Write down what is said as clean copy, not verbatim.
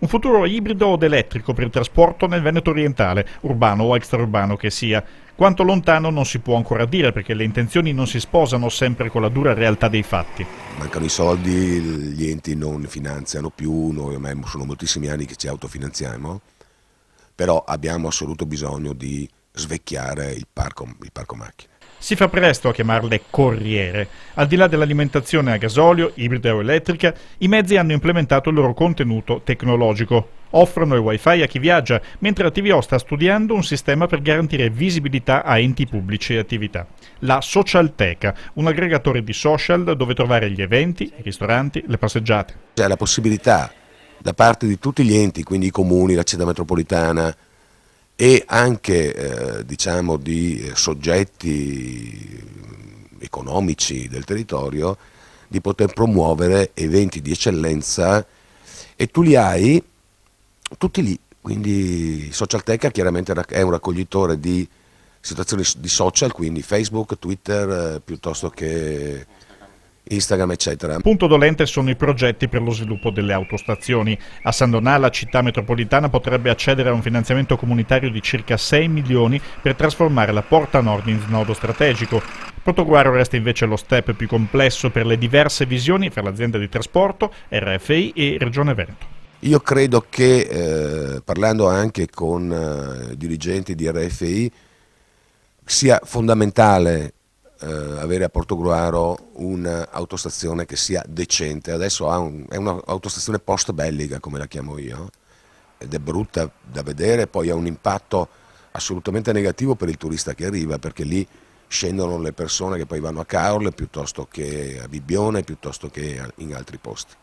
Un futuro ibrido od elettrico per il trasporto nel Veneto orientale, urbano o extraurbano che sia. Quanto lontano non si può ancora dire perché le intenzioni non si sposano sempre con la dura realtà dei fatti. Mancano i soldi, gli enti non finanziano più, noi ormai sono moltissimi anni che ci autofinanziamo, però abbiamo assoluto bisogno di svecchiare il parco macchine. Si fa presto a chiamarle corriere. Al di là dell'alimentazione a gasolio, ibrida o elettrica, i mezzi hanno implementato il loro contenuto tecnologico. Offrono il wifi a chi viaggia, mentre la TVO sta studiando un sistema per garantire visibilità a enti pubblici e attività. La Socialteca, un aggregatore di social dove trovare gli eventi, i ristoranti, le passeggiate. C'è la possibilità da parte di tutti gli enti, quindi i comuni, la città metropolitana e anche diciamo di soggetti economici del territorio, di poter promuovere eventi di eccellenza e tu li hai tutti lì. Quindi Socialteca chiaramente è un raccoglitore di situazioni di social, quindi Facebook, Twitter, piuttosto che Instagram, eccetera. Punto dolente sono i progetti per lo sviluppo delle autostazioni. A San Donà la città metropolitana potrebbe accedere a un finanziamento comunitario di circa 6 milioni per trasformare la Porta Nord in snodo strategico. Protoguaro resta invece lo step più complesso per le diverse visioni fra l'azienda di trasporto, RFI e Regione Veneto. Io credo che, parlando anche con dirigenti di RFI, sia fondamentale avere a Portogruaro un'autostazione che sia decente. Adesso è un'autostazione post bellica, come la chiamo io, ed è brutta da vedere, poi ha un impatto assolutamente negativo per il turista che arriva, perché lì scendono le persone che poi vanno a Caorle piuttosto che a Bibbione, piuttosto che in altri posti.